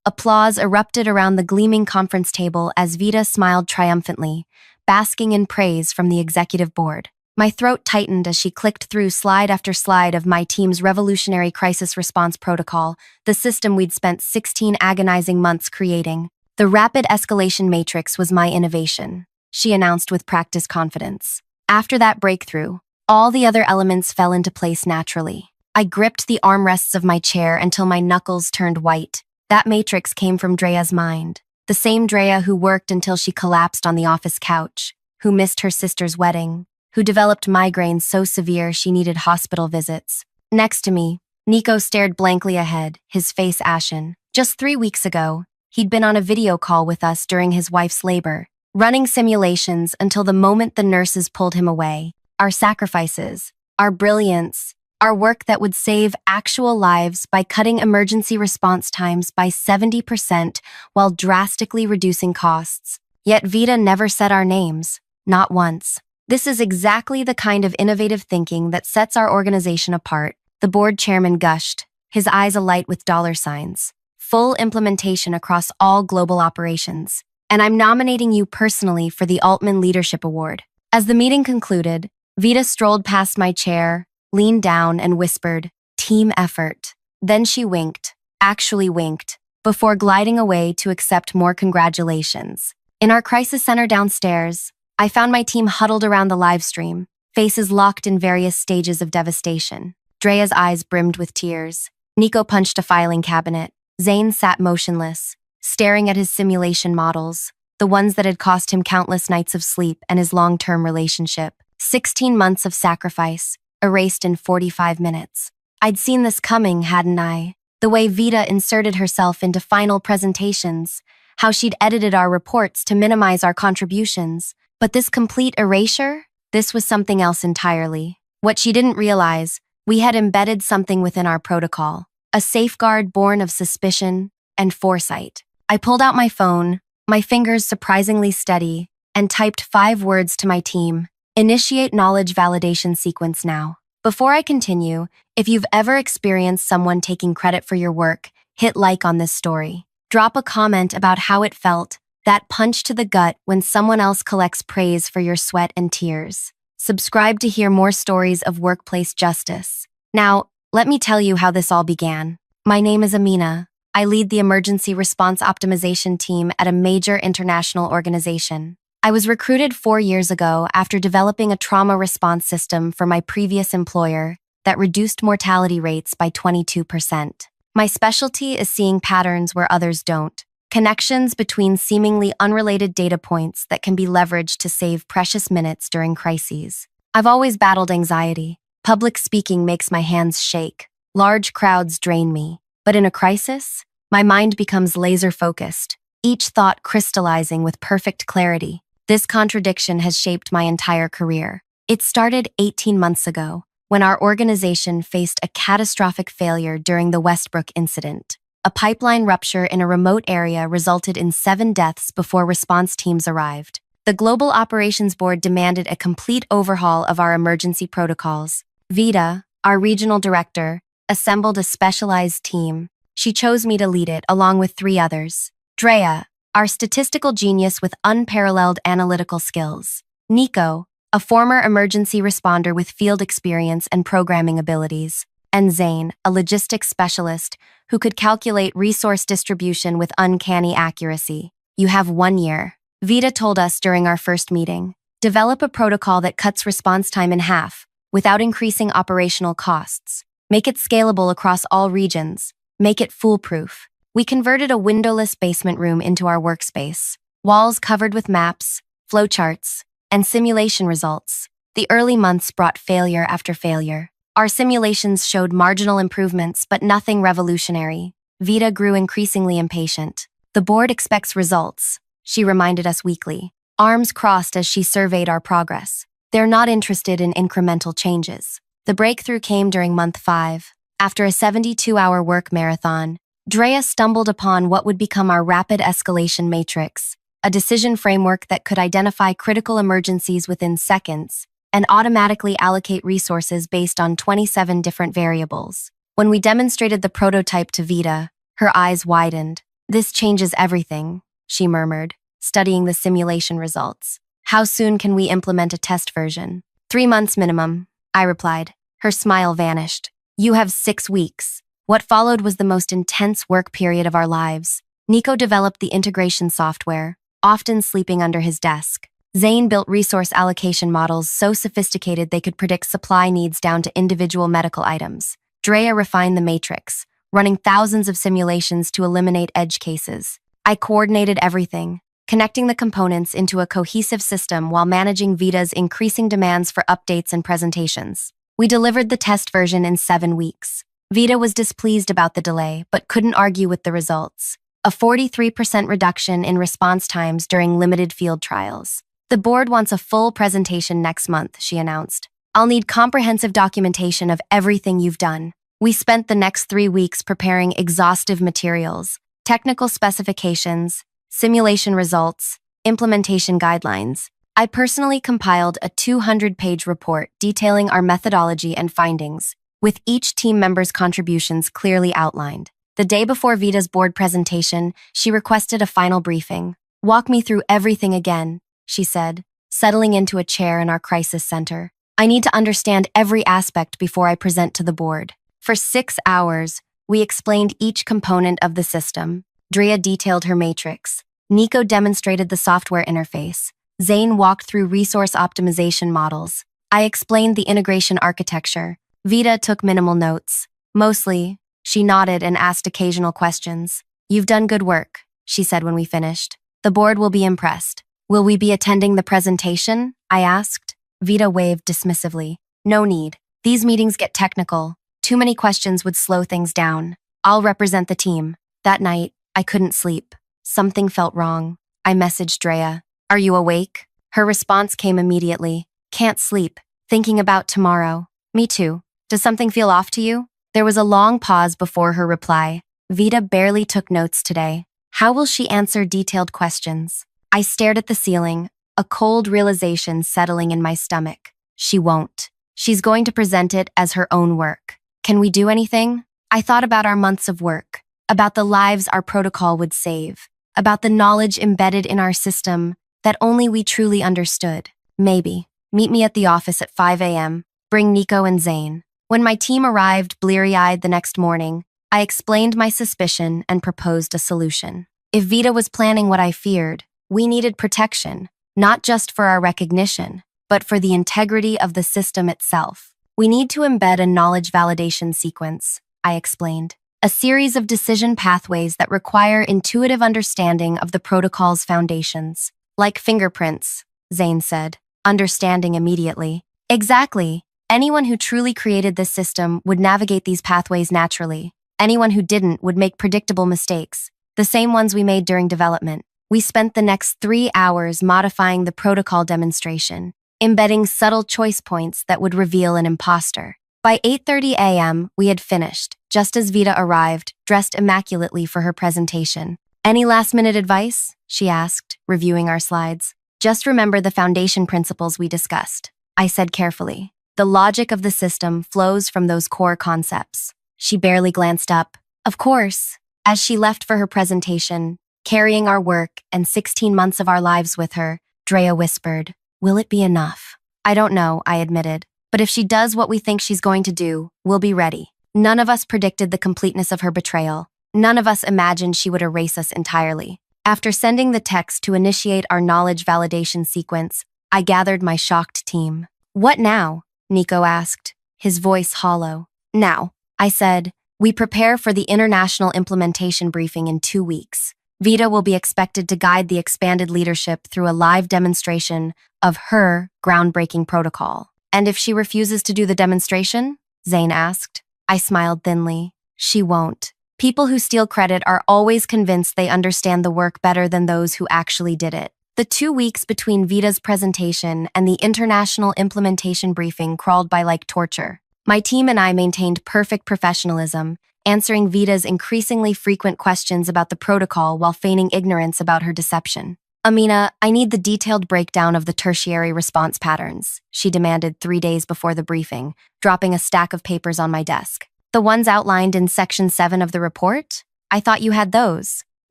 Applause erupted around the gleaming conference table as Vita smiled triumphantly, basking in praise from the executive board. My throat tightened as she clicked through slide after slide of my team's revolutionary crisis response protocol, the system we'd spent 16 agonizing months creating. The rapid escalation matrix was my innovation, she announced with practiced confidence. After that breakthrough, all the other elements fell into place naturally. I gripped the armrests of my chair until my knuckles turned white. That matrix came from Drea's mind, the same Drea who worked until she collapsed on the office couch, who missed her sister's wedding, who developed migraines so severe she needed hospital visits. Next to me, Nico stared blankly ahead, his face ashen. Just 3 weeks ago, he'd been on a video call with us during his wife's labor, running simulations until the moment the nurses pulled him away. Our sacrifices, our brilliance, our work that would save actual lives by cutting emergency response times by 70% while drastically reducing costs. Yet Vita never said our names, not once. This is exactly the kind of innovative thinking that sets our organization apart, the board chairman gushed, his eyes alight with dollar signs. Full implementation across all global operations. And I'm nominating you personally for the Altman Leadership Award. As the meeting concluded, Vita strolled past my chair, leaned down and whispered, "Team effort." Then she winked, actually winked, before gliding away to accept more congratulations. In our crisis center downstairs, I found my team huddled around the live stream, faces locked in various stages of devastation. Drea's eyes brimmed with tears. Nico punched a filing cabinet. Zane sat motionless, staring at his simulation models, the ones that had cost him countless nights of sleep and his long-term relationship. 16 months of sacrifice, erased in 45 minutes. I'd seen this coming, hadn't I? The way Vita inserted herself into final presentations, how she'd edited our reports to minimize our contributions. But this complete erasure? This was something else entirely. What she didn't realize, we had embedded something within our protocol, a safeguard born of suspicion and foresight. I pulled out my phone, my fingers surprisingly steady, and typed 5 words to my team. Initiate knowledge validation sequence now. Before I continue, if you've ever experienced someone taking credit for your work, hit like on this story. Drop a comment about how it felt, that punch to the gut when someone else collects praise for your sweat and tears. Subscribe to hear more stories of workplace justice. Now, let me tell you how this all began. My name is Amina. I lead the emergency response optimization team at a major international organization. I was recruited 4 years ago after developing a trauma response system for my previous employer that reduced mortality rates by 22%. My specialty is seeing patterns where others don't. Connections between seemingly unrelated data points that can be leveraged to save precious minutes during crises. I've always battled anxiety. Public speaking makes my hands shake. Large crowds drain me. But in a crisis, my mind becomes laser-focused, each thought crystallizing with perfect clarity. This contradiction has shaped my entire career. It started 18 months ago, when our organization faced a catastrophic failure during the Westbrook incident. A pipeline rupture in a remote area resulted in 7 deaths before response teams arrived. The Global Operations Board demanded a complete overhaul of our emergency protocols. Vita, our regional director, assembled a specialized team. She chose me to lead it along with 3 others. Drea, our statistical genius with unparalleled analytical skills. Nico, a former emergency responder with field experience and programming abilities. And Zane, a logistics specialist who could calculate resource distribution with uncanny accuracy. You have 1 year. Vita told us during our first meeting. Develop a protocol that cuts response time in half, without increasing operational costs. Make it scalable across all regions. Make it foolproof. We converted a windowless basement room into our workspace. Walls covered with maps, flowcharts, and simulation results. The early months brought failure after failure. Our simulations showed marginal improvements, but nothing revolutionary. Vita grew increasingly impatient. The board expects results, she reminded us weekly, arms crossed as she surveyed our progress. They're not interested in incremental changes. The breakthrough came during month 5. After a 72-hour work marathon, Drea stumbled upon what would become our rapid escalation matrix, a decision framework that could identify critical emergencies within seconds and automatically allocate resources based on 27 different variables. When we demonstrated the prototype to Vita, her eyes widened. This changes everything, she murmured, studying the simulation results. How soon can we implement a test version? 3 months minimum, I replied. Her smile vanished. You have 6 weeks. What followed was the most intense work period of our lives. Nico developed the integration software, often sleeping under his desk. Zane built resource allocation models so sophisticated they could predict supply needs down to individual medical items. Drea refined the matrix, running thousands of simulations to eliminate edge cases. I coordinated everything, connecting the components into a cohesive system while managing Vita's increasing demands for updates and presentations. We delivered the test version in 7 weeks. Vita was displeased about the delay, but couldn't argue with the results. A 43% reduction in response times during limited field trials. The board wants a full presentation next month, she announced. I'll need comprehensive documentation of everything you've done. We spent the next 3 weeks preparing exhaustive materials, technical specifications, simulation results, implementation guidelines. I personally compiled a 200-page report detailing our methodology and findings, with each team member's contributions clearly outlined. The day before Vita's board presentation, she requested a final briefing. Walk me through everything again, she said, settling into a chair in our crisis center. I need to understand every aspect before I present to the board. For 6 hours, we explained each component of the system. Drea detailed her matrix. Nico demonstrated the software interface. Zane walked through resource optimization models. I explained the integration architecture. Vita took minimal notes. Mostly, she nodded and asked occasional questions. You've done good work, she said when we finished. The board will be impressed. Will we be attending the presentation? I asked. Vita waved dismissively. No need. These meetings get technical. Too many questions would slow things down. I'll represent the team. That night, I couldn't sleep. Something felt wrong. I messaged Drea. Are you awake? Her response came immediately. Can't sleep. Thinking about tomorrow. Me too. Does something feel off to you? There was a long pause before her reply. Vita barely took notes today. How will she answer detailed questions? I stared at the ceiling, a cold realization settling in my stomach. She won't. She's going to present it as her own work. Can we do anything? I thought about our months of work, about the lives our protocol would save, about the knowledge embedded in our system that only we truly understood. Maybe. Meet me at the office at 5 a.m. Bring Nico and Zane. When my team arrived bleary-eyed the next morning, I explained my suspicion and proposed a solution. If Vita was planning what I feared, we needed protection, not just for our recognition, but for the integrity of the system itself. We need to embed a knowledge validation sequence, I explained. A series of decision pathways that require intuitive understanding of the protocol's foundations. Like fingerprints, Zane said, understanding immediately. Exactly. Anyone who truly created this system would navigate these pathways naturally. Anyone who didn't would make predictable mistakes, the same ones we made during development. We spent the next 3 hours modifying the protocol demonstration, embedding subtle choice points that would reveal an imposter. By 8:30 a.m., we had finished, just as Vita arrived, dressed immaculately for her presentation. Any last-minute advice? She asked, reviewing our slides. Just remember the foundation principles we discussed, I said carefully. The logic of the system flows from those core concepts. She barely glanced up. Of course. As she left for her presentation, carrying our work and 16 months of our lives with her, Drea whispered, will it be enough? I don't know, I admitted. But if she does what we think she's going to do, we'll be ready. None of us predicted the completeness of her betrayal. None of us imagined she would erase us entirely. After sending the text to initiate our knowledge validation sequence, I gathered my shocked team. What now? Nico asked, his voice hollow. Now, I said, we prepare for the international implementation briefing in 2 weeks. Vita will be expected to guide the expanded leadership through a live demonstration of her groundbreaking protocol. And if she refuses to do the demonstration? Zane asked. I smiled thinly. She won't. People who steal credit are always convinced they understand the work better than those who actually did it. The 2 weeks between Vita's presentation and the international implementation briefing crawled by like torture. My team and I maintained perfect professionalism, answering Vita's increasingly frequent questions about the protocol while feigning ignorance about her deception. Amina, I need the detailed breakdown of the tertiary response patterns, she demanded 3 days before the briefing, dropping a stack of papers on my desk. The ones outlined in Section 7 of the report? I thought you had those.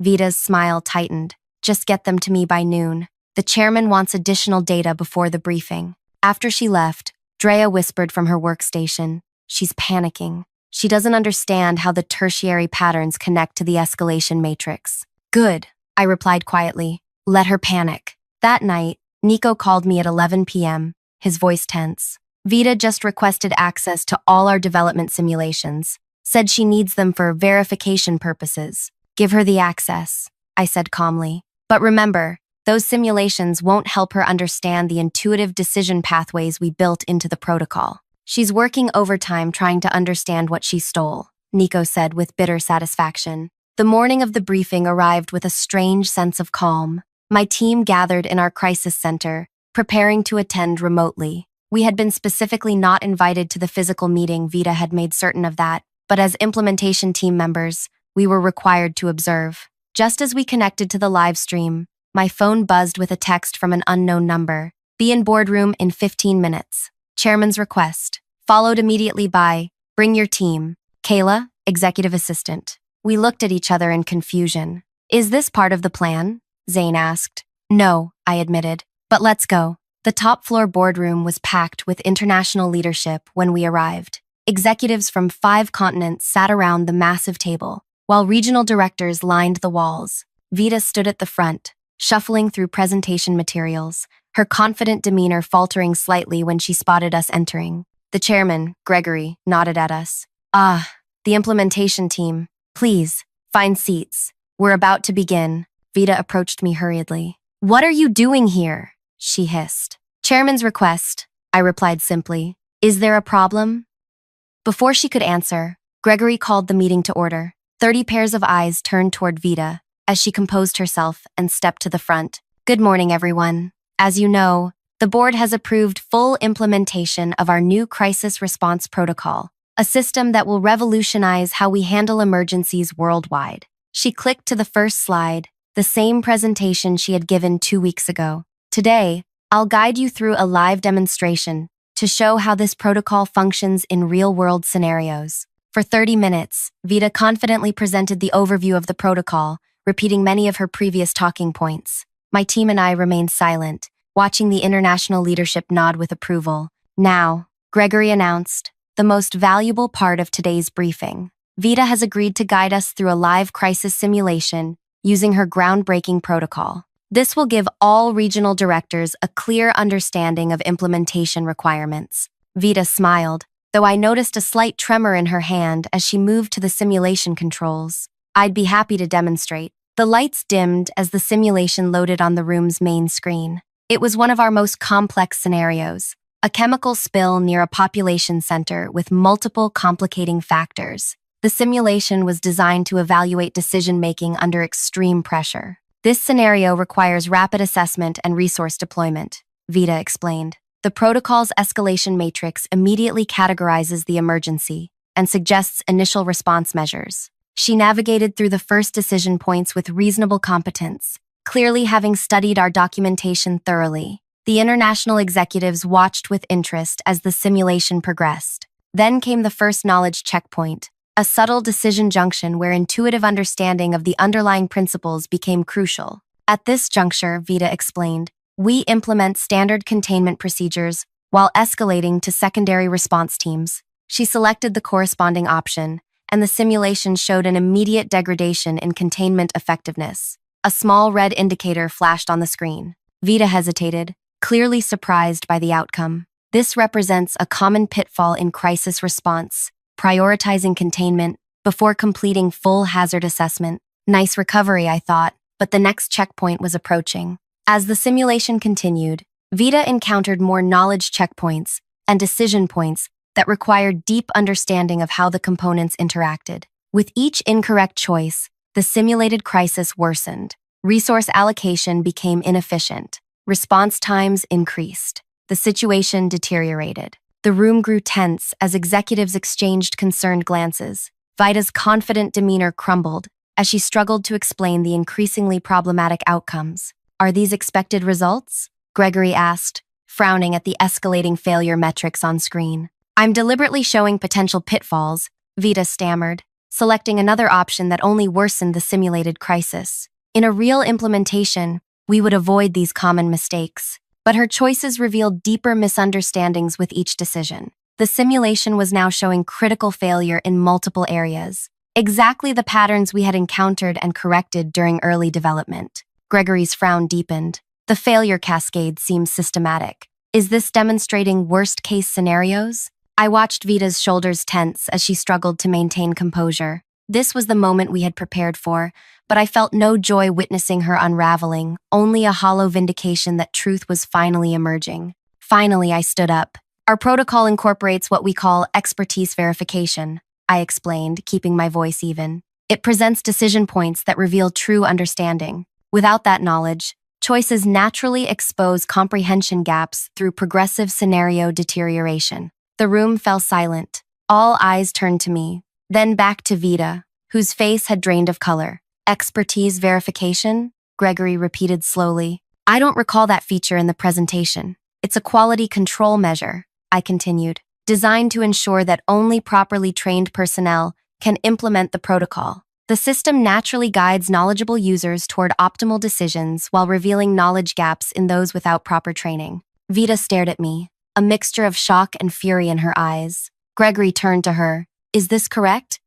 Vita's smile tightened. Just get them to me by noon. The chairman wants additional data before the briefing. After she left, Drea whispered from her workstation. She's panicking. She doesn't understand how the tertiary patterns connect to the escalation matrix. Good, I replied quietly. Let her panic. That night, Nico called me at 11 p.m., his voice tense. Vita just requested access to all our development simulations. Said she needs them for verification purposes. Give her the access, I said calmly. But remember, those simulations won't help her understand the intuitive decision pathways we built into the protocol. She's working overtime trying to understand what she stole, Nico said with bitter satisfaction. The morning of the briefing arrived with a strange sense of calm. My team gathered in our crisis center, preparing to attend remotely. We had been specifically not invited to the physical meeting. Vita had made certain of that, but as implementation team members, we were required to observe. Just as we connected to the live stream, my phone buzzed with a text from an unknown number. Be in boardroom in 15 minutes. Chairman's request. Followed immediately by, bring your team. Kayla, executive assistant. We looked at each other in confusion. Is this part of the plan? Zane asked. No, I admitted. But let's go. The top floor boardroom was packed with international leadership when we arrived. Executives from 5 continents sat around the massive table, while regional directors lined the walls. Vita stood at the front, shuffling through presentation materials, her confident demeanor faltering slightly when she spotted us entering. The chairman, Gregory, nodded at us. Ah, the implementation team. Please, find seats. We're about to begin. Vita approached me hurriedly. What are you doing here? She hissed. Chairman's request, I replied simply. Is there a problem? Before she could answer, Gregory called the meeting to order. 30 pairs of eyes turned toward Vita as she composed herself and stepped to the front. Good morning, everyone. As you know, the board has approved full implementation of our new crisis response protocol, a system that will revolutionize how we handle emergencies worldwide. She clicked to the first slide, the same presentation she had given 2 weeks ago. Today, I'll guide you through a live demonstration to show how this protocol functions in real-world scenarios. For 30 minutes, Vita confidently presented the overview of the protocol, repeating many of her previous talking points. My team and I remained silent, watching the international leadership nod with approval. Now, Gregory announced, the most valuable part of today's briefing. Vita has agreed to guide us through a live crisis simulation using her groundbreaking protocol. This will give all regional directors a clear understanding of implementation requirements. Vita smiled, though I noticed a slight tremor in her hand as she moved to the simulation controls. I'd be happy to demonstrate. The lights dimmed as the simulation loaded on the room's main screen. It was one of our most complex scenarios, a chemical spill near a population center with multiple complicating factors. The simulation was designed to evaluate decision-making under extreme pressure. This scenario requires rapid assessment and resource deployment, Vita explained. The protocol's escalation matrix immediately categorizes the emergency and suggests initial response measures. She navigated through the first decision points with reasonable competence, clearly having studied our documentation thoroughly. The international executives watched with interest as the simulation progressed. Then came the first knowledge checkpoint, a subtle decision junction where intuitive understanding of the underlying principles became crucial. At this juncture, Vita explained, we implement standard containment procedures while escalating to secondary response teams. She selected the corresponding option, and the simulation showed an immediate degradation in containment effectiveness. A small red indicator flashed on the screen. Vita hesitated, clearly surprised by the outcome. This represents a common pitfall in crisis response, prioritizing containment before completing full hazard assessment. Nice recovery, I thought, but the next checkpoint was approaching. As the simulation continued, Vita encountered more knowledge checkpoints and decision points that required deep understanding of how the components interacted. With each incorrect choice, the simulated crisis worsened. Resource allocation became inefficient. Response times increased. The situation deteriorated. The room grew tense as executives exchanged concerned glances. Vita's confident demeanor crumbled as she struggled to explain the increasingly problematic outcomes. Are these expected results? Gregory asked, frowning at the escalating failure metrics on screen. I'm deliberately showing potential pitfalls, Vita stammered. selecting another option that only worsened the simulated crisis. In a real implementation, we would avoid these common mistakes. But her choices revealed deeper misunderstandings with each decision. The simulation was now showing critical failure in multiple areas, exactly the patterns we had encountered and corrected during early development. Gregory's frown deepened. The failure cascade seems systematic. Is this demonstrating worst-case scenarios? I watched Vita's shoulders tense as she struggled to maintain composure. This was the moment we had prepared for, but I felt no joy witnessing her unraveling, only a hollow vindication that truth was finally emerging. Finally, I stood up. Our protocol incorporates what we call expertise verification, I explained, keeping my voice even. It presents decision points that reveal true understanding. Without that knowledge, choices naturally expose comprehension gaps through progressive scenario deterioration. The room fell silent. All eyes turned to me, then back to Vita, whose face had drained of color. Expertise verification? Gregory repeated slowly. I don't recall that feature in the presentation. It's a quality control measure, I continued, designed to ensure that only properly trained personnel can implement the protocol. The system naturally guides knowledgeable users toward optimal decisions while revealing knowledge gaps in those without proper training. Vita stared at me, a mixture of shock and fury in her eyes. Gregory turned to her. Is this correct?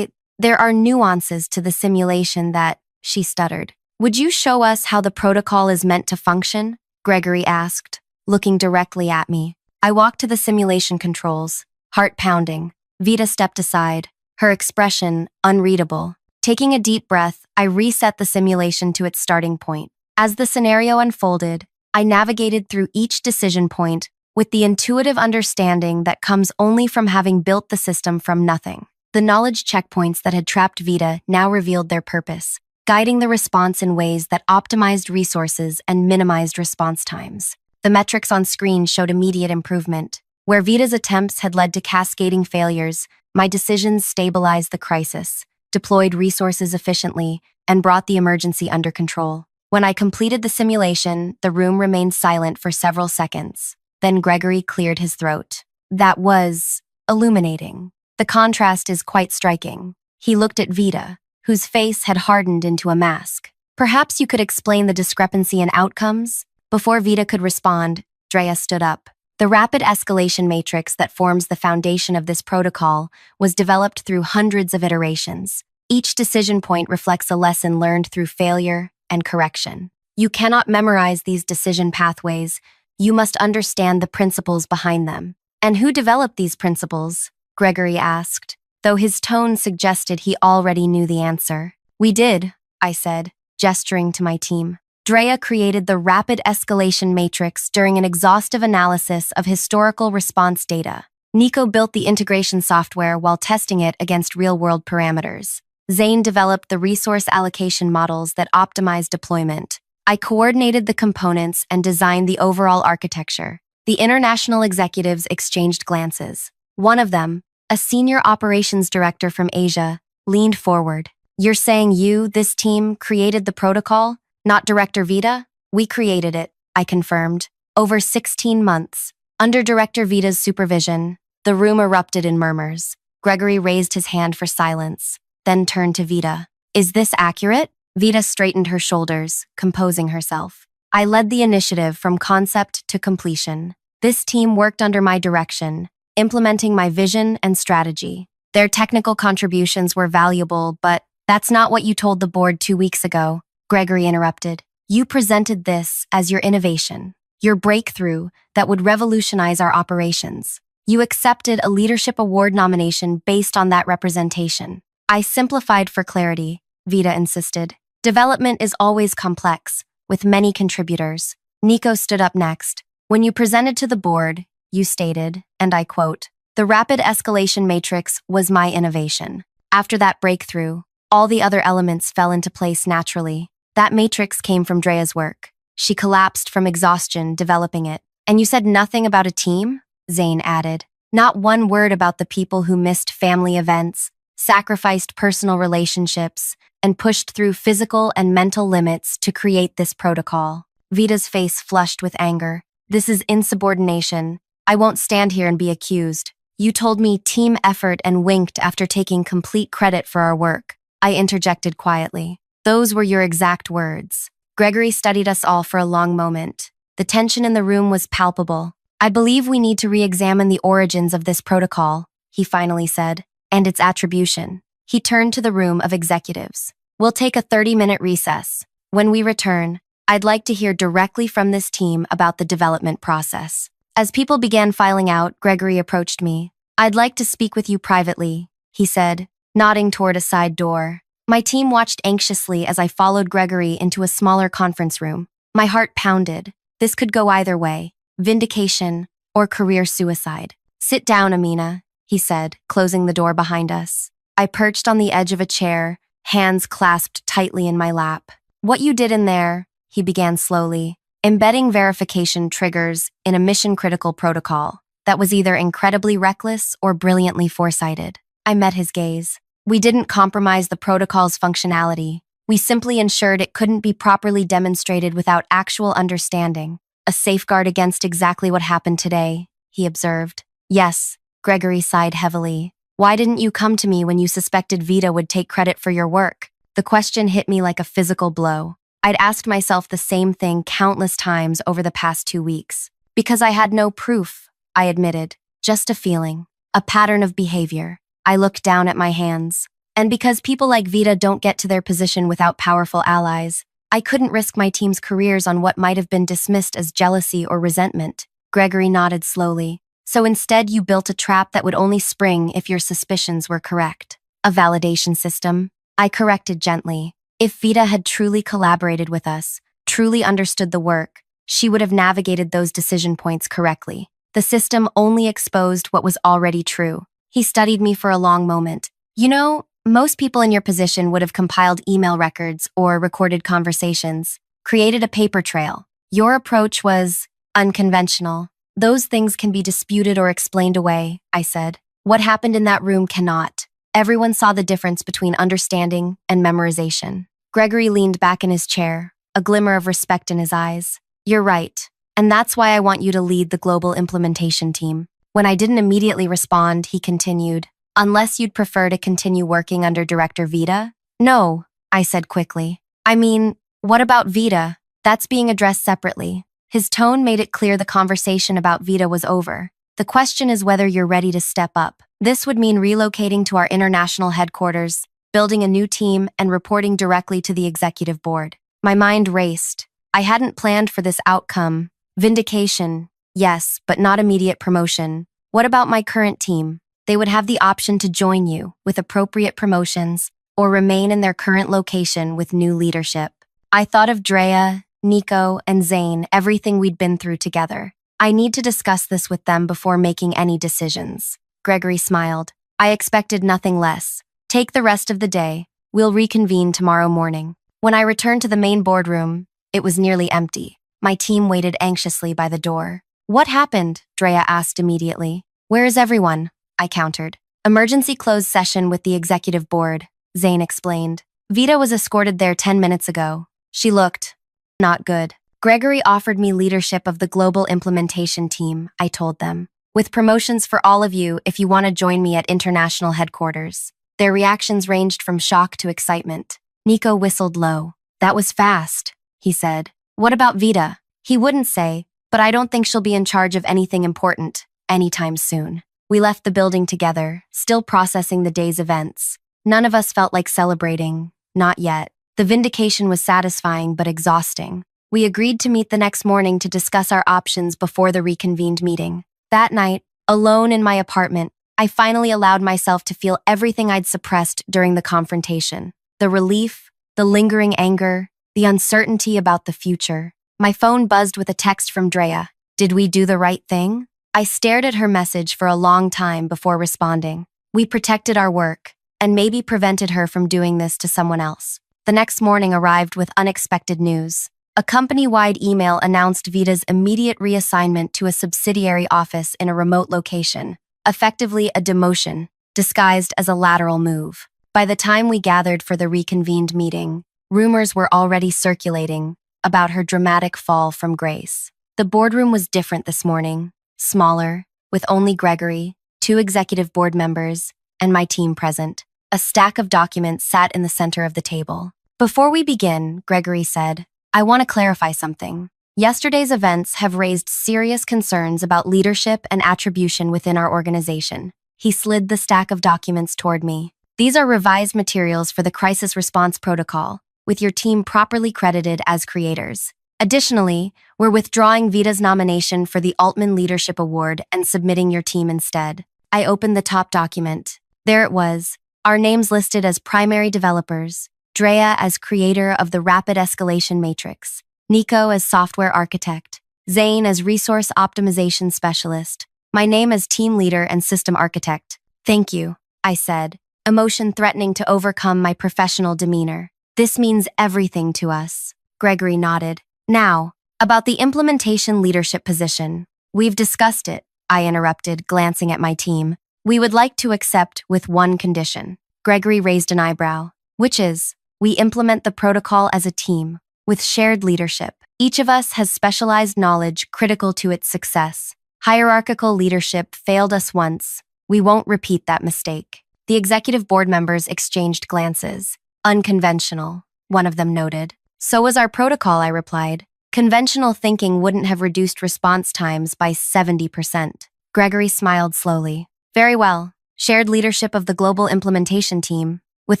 There are nuances to the simulation that, she stuttered. Would you show us how the protocol is meant to function? Gregory asked, looking directly at me. I walked to the simulation controls, heart pounding. Vita stepped aside, her expression unreadable. Taking a deep breath, I reset the simulation to its starting point. As the scenario unfolded, I navigated through each decision point with the intuitive understanding that comes only from having built the system from nothing. The knowledge checkpoints that had trapped Vita now revealed their purpose, guiding the response in ways that optimized resources and minimized response times. The metrics on screen showed immediate improvement. Where Vita's attempts had led to cascading failures, my decisions stabilized the crisis, deployed resources efficiently, and brought the emergency under control. When I completed the simulation, the room remained silent for several seconds. Then Gregory cleared his throat. That was illuminating. The contrast is quite striking. He looked at Vita, whose face had hardened into a mask. Perhaps you could explain the discrepancy in outcomes? Before Vita could respond, Drea stood up. The rapid escalation matrix that forms the foundation of this protocol was developed through hundreds of iterations. Each decision point reflects a lesson learned through failure and correction. You cannot memorize these decision pathways. You must understand the principles behind them. And who developed these principles? Gregory asked, though his tone suggested he already knew the answer. We did, I said, gesturing to my team. Drea created the rapid escalation matrix during an exhaustive analysis of historical response data. Nico built the integration software while testing it against real-world parameters. Zane developed the resource allocation models that optimized deployment. I coordinated the components and designed the overall architecture. The international executives exchanged glances. One of them, a senior operations director from Asia, leaned forward. You're saying this team, created the protocol? Not Director Vita? We created it, I confirmed. Over 16 months. Under Director Vita's supervision, the room erupted in murmurs. Gregory raised his hand for silence, then turned to Vita. Is this accurate? Vita straightened her shoulders, composing herself. I led the initiative from concept to completion. This team worked under my direction, implementing my vision and strategy. Their technical contributions were valuable, but that's not what you told the board 2 weeks ago, Gregory interrupted. You presented this as your innovation, your breakthrough that would revolutionize our operations. You accepted a leadership award nomination based on that representation. I simplified for clarity, Vita insisted. Development is always complex, with many contributors. Nico stood up next. When you presented to the board, you stated, and I quote, "The rapid escalation matrix was my innovation. After that breakthrough, all the other elements fell into place naturally. That matrix came from Drea's work. She collapsed from exhaustion developing it. And you said nothing about a team?" Zane added. Not one word about the people who missed family events, sacrificed personal relationships, and pushed through physical and mental limits to create this protocol. Vita's face flushed with anger. This is insubordination. I won't stand here and be accused. You told me team effort and winked after taking complete credit for our work. I interjected quietly. Those were your exact words. Gregory studied us all for a long moment. The tension in the room was palpable. I believe we need to re-examine the origins of this protocol, he finally said, and its attribution. He turned to the room of executives. We'll take a 30-minute recess. When we return, I'd like to hear directly from this team about the development process. As people began filing out, Gregory approached me. I'd like to speak with you privately, he said, nodding toward a side door. My team watched anxiously as I followed Gregory into a smaller conference room. My heart pounded. This could go either way, vindication or career suicide. Sit down, Amina, he said, closing the door behind us. I perched on the edge of a chair, hands clasped tightly in my lap. What you did in there, he began slowly, embedding verification triggers in a mission-critical protocol that was either incredibly reckless or brilliantly foresighted. I met his gaze. We didn't compromise the protocol's functionality. We simply ensured it couldn't be properly demonstrated without actual understanding. A safeguard against exactly what happened today, he observed. Yes, Gregory sighed heavily. Why didn't you come to me when you suspected Vita would take credit for your work? The question hit me like a physical blow. I'd asked myself the same thing countless times over the past 2 weeks. Because I had no proof, I admitted. Just a feeling. A pattern of behavior. I looked down at my hands. And because people like Vita don't get to their position without powerful allies, I couldn't risk my team's careers on what might have been dismissed as jealousy or resentment. Gregory nodded slowly. So instead you built a trap that would only spring if your suspicions were correct. A validation system. I corrected gently. If Vita had truly collaborated with us, truly understood the work, she would have navigated those decision points correctly. The system only exposed what was already true. He studied me for a long moment. You know, most people in your position would have compiled email records or recorded conversations, created a paper trail. Your approach was unconventional. Those things can be disputed or explained away, I said. What happened in that room cannot. Everyone saw the difference between understanding and memorization. Gregory leaned back in his chair, a glimmer of respect in his eyes. You're right, and that's why I want you to lead the global implementation team. When I didn't immediately respond, he continued, unless you'd prefer to continue working under Director Vita? No, I said quickly. I mean, what about Vita? That's being addressed separately. His tone made it clear the conversation about Vita was over. The question is whether you're ready to step up. This would mean relocating to our international headquarters, building a new team, and reporting directly to the executive board. My mind raced. I hadn't planned for this outcome. Vindication, yes, but not immediate promotion. What about my current team? They would have the option to join you with appropriate promotions or remain in their current location with new leadership. I thought of Drea, Nico, and Zane, everything we'd been through together. I need to discuss this with them before making any decisions. Gregory smiled. I expected nothing less. Take the rest of the day. We'll reconvene tomorrow morning. When I returned to the main boardroom, it was nearly empty. My team waited anxiously by the door. What happened? Drea asked immediately. Where is everyone? I countered. Emergency closed session with the executive board, Zane explained. Vita was escorted there 10 minutes ago. She looked not good. Gregory offered me leadership of the global implementation team, I told them, with promotions for all of you if you want to join me at international headquarters. Their reactions ranged from shock to excitement. Nico whistled low. That was fast, he said. What about Vita? He wouldn't say, but I don't think she'll be in charge of anything important anytime soon. We left the building together, still processing the day's events. None of us felt like celebrating. Not yet. The vindication was satisfying but exhausting. We agreed to meet the next morning to discuss our options before the reconvened meeting. That night, alone in my apartment, I finally allowed myself to feel everything I'd suppressed during the confrontation. The relief, the lingering anger, the uncertainty about the future. My phone buzzed with a text from Drea. Did we do the right thing? I stared at her message for a long time before responding. We protected our work, and maybe prevented her from doing this to someone else. The next morning arrived with unexpected news. A company-wide email announced Vita's immediate reassignment to a subsidiary office in a remote location, effectively a demotion, disguised as a lateral move. By the time we gathered for the reconvened meeting, rumors were already circulating about her dramatic fall from grace. The boardroom was different this morning, smaller, with only Gregory, 2 executive board members, and my team present. A stack of documents sat in the center of the table. Before we begin, Gregory said, I want to clarify something. Yesterday's events have raised serious concerns about leadership and attribution within our organization. He slid the stack of documents toward me. These are revised materials for the crisis response protocol, with your team properly credited as creators. Additionally, we're withdrawing Vita's nomination for the Altman Leadership Award and submitting your team instead. I opened the top document. There it was. Our names listed as primary developers, Drea as creator of the Rapid Escalation Matrix, Nico as software architect, Zane as resource optimization specialist, my name as team leader and system architect. Thank you, I said, emotion threatening to overcome my professional demeanor. This means everything to us. Gregory nodded. Now, about the implementation leadership position. We've discussed it, I interrupted, glancing at my team. We would like to accept with one condition. Gregory raised an eyebrow, which is, we implement the protocol as a team, with shared leadership. Each of us has specialized knowledge critical to its success. Hierarchical leadership failed us once. We won't repeat that mistake. The executive board members exchanged glances. Unconventional, one of them noted. So was our protocol, I replied. Conventional thinking wouldn't have reduced response times by 70%. Gregory smiled slowly. Very well. Shared leadership of the global implementation team, with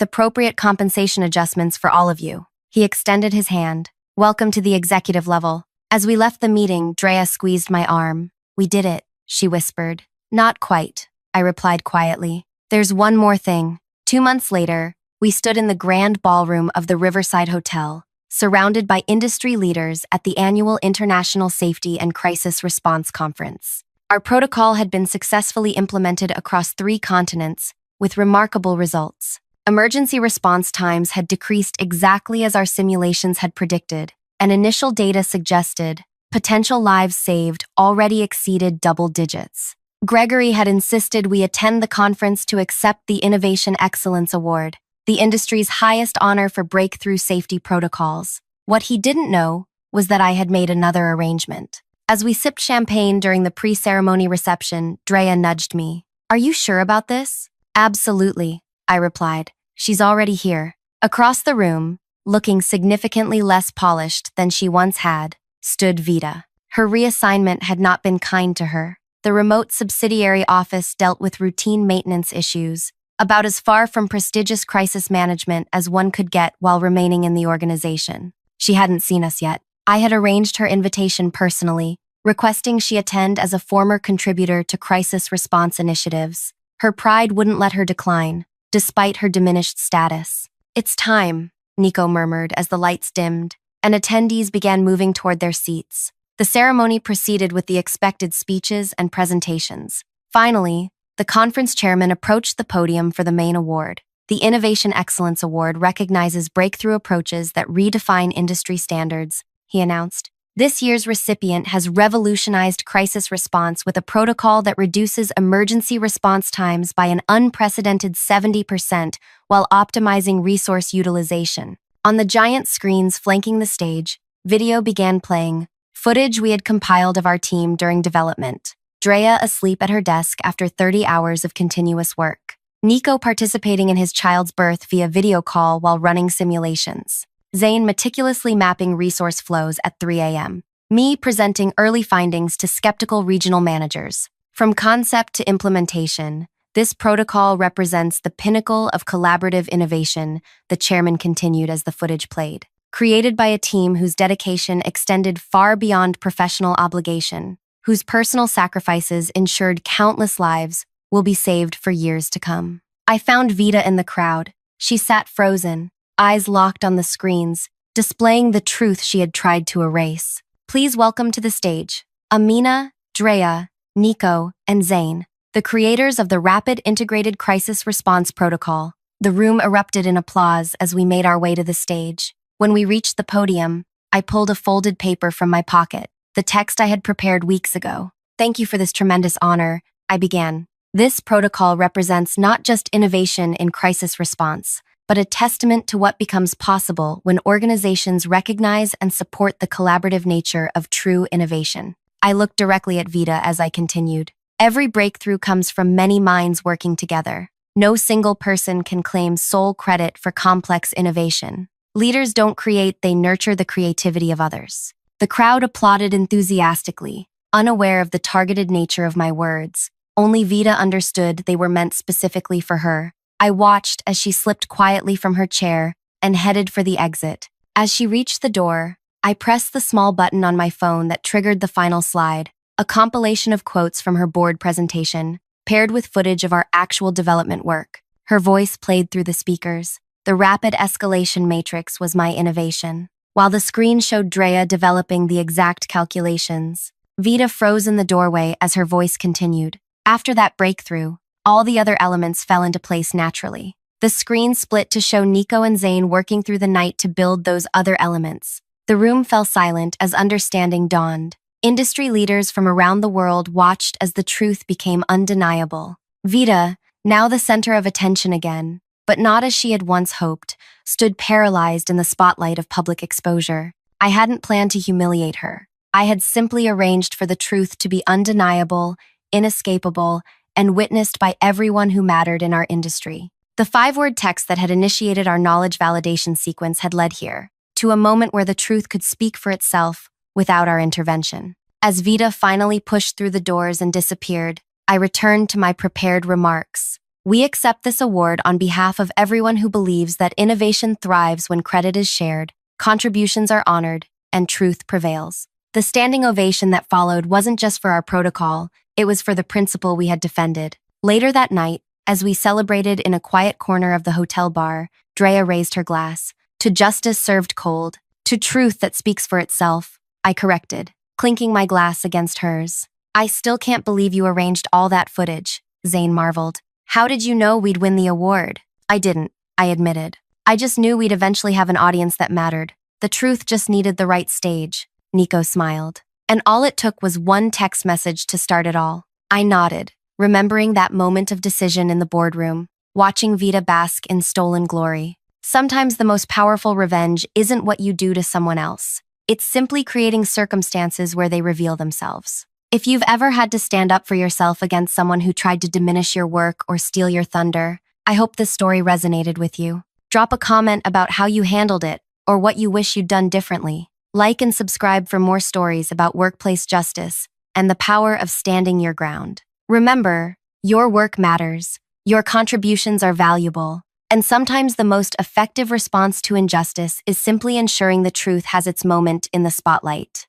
appropriate compensation adjustments for all of you. He extended his hand. Welcome to the executive level. As we left the meeting, Drea squeezed my arm. We did it, she whispered. Not quite, I replied quietly. There's one more thing. 2 months later, we stood in the grand ballroom of the Riverside Hotel, surrounded by industry leaders at the annual International Safety and Crisis Response Conference. Our protocol had been successfully implemented across 3 continents, with remarkable results. Emergency response times had decreased exactly as our simulations had predicted, and initial data suggested potential lives saved already exceeded double digits. Gregory had insisted we attend the conference to accept the Innovation Excellence Award, the industry's highest honor for breakthrough safety protocols. What he didn't know was that I had made another arrangement. As we sipped champagne during the pre-ceremony reception, Drea nudged me. Are you sure about this? Absolutely, I replied. She's already here. Across the room, looking significantly less polished than she once had, stood Vita. Her reassignment had not been kind to her. The remote subsidiary office dealt with routine maintenance issues, about as far from prestigious crisis management as one could get while remaining in the organization. She hadn't seen us yet. I had arranged her invitation personally, requesting she attend as a former contributor to crisis response initiatives. Her pride wouldn't let her decline, despite her diminished status. It's time, Nico murmured as the lights dimmed, and attendees began moving toward their seats. The ceremony proceeded with the expected speeches and presentations. Finally, the conference chairman approached the podium for the main award. The Innovation Excellence Award recognizes breakthrough approaches that redefine industry standards, he announced. This year's recipient has revolutionized crisis response with a protocol that reduces emergency response times by an unprecedented 70% while optimizing resource utilization. On the giant screens flanking the stage, video began playing, footage we had compiled of our team during development. Drea asleep at her desk after 30 hours of continuous work. Nico participating in his child's birth via video call while running simulations. Zane meticulously mapping resource flows at 3 a.m. Me presenting early findings to skeptical regional managers. From concept to implementation, this protocol represents the pinnacle of collaborative innovation, the chairman continued as the footage played. Created by a team whose dedication extended far beyond professional obligation, whose personal sacrifices ensured countless lives will be saved for years to come. I found Vita in the crowd. She sat frozen, eyes locked on the screens, displaying the truth she had tried to erase. Please welcome to the stage, Amina, Drea, Nico, and Zane, the creators of the Rapid Integrated Crisis Response Protocol. The room erupted in applause as we made our way to the stage. When we reached the podium, I pulled a folded paper from my pocket, the text I had prepared weeks ago. Thank you for this tremendous honor, I began. This protocol represents not just innovation in crisis response, but a testament to what becomes possible when organizations recognize and support the collaborative nature of true innovation. I looked directly at Vita as I continued. Every breakthrough comes from many minds working together. No single person can claim sole credit for complex innovation. Leaders don't create, they nurture the creativity of others. The crowd applauded enthusiastically, unaware of the targeted nature of my words. Only Vida understood they were meant specifically for her. I watched as she slipped quietly from her chair and headed for the exit. As she reached the door, I pressed the small button on my phone that triggered the final slide, a compilation of quotes from her board presentation, paired with footage of our actual development work. Her voice played through the speakers. The rapid escalation matrix was my innovation, while the screen showed Drea developing the exact calculations. Vida froze in the doorway as her voice continued. After that breakthrough, all the other elements fell into place naturally. The screen split to show Nico and Zane working through the night to build those other elements. The room fell silent as understanding dawned. Industry leaders from around the world watched as the truth became undeniable. Vida, now the center of attention again, but not as she had once hoped, stood paralyzed in the spotlight of public exposure. I hadn't planned to humiliate her. I had simply arranged for the truth to be undeniable, inescapable, and witnessed by everyone who mattered in our industry. The 5-word text that had initiated our knowledge validation sequence had led here, to a moment where the truth could speak for itself without our intervention. As Vida finally pushed through the doors and disappeared, I returned to my prepared remarks. We accept this award on behalf of everyone who believes that innovation thrives when credit is shared, contributions are honored, and truth prevails. The standing ovation that followed wasn't just for our protocol, it was for the principle we had defended. Later that night, as we celebrated in a quiet corner of the hotel bar, Drea raised her glass. To justice served cold, to truth that speaks for itself, I corrected, clinking my glass against hers. I still can't believe you arranged all that footage, Zane marveled. How did you know we'd win the award? I didn't, I admitted. I just knew we'd eventually have an audience that mattered. The truth just needed the right stage, Nico smiled. And all it took was one text message to start it all. I nodded, remembering that moment of decision in the boardroom, watching Vida bask in stolen glory. Sometimes the most powerful revenge isn't what you do to someone else. It's simply creating circumstances where they reveal themselves. If you've ever had to stand up for yourself against someone who tried to diminish your work or steal your thunder, I hope this story resonated with you. Drop a comment about how you handled it or what you wish you'd done differently. Like and subscribe for more stories about workplace justice and the power of standing your ground. Remember, your work matters, your contributions are valuable, and sometimes the most effective response to injustice is simply ensuring the truth has its moment in the spotlight.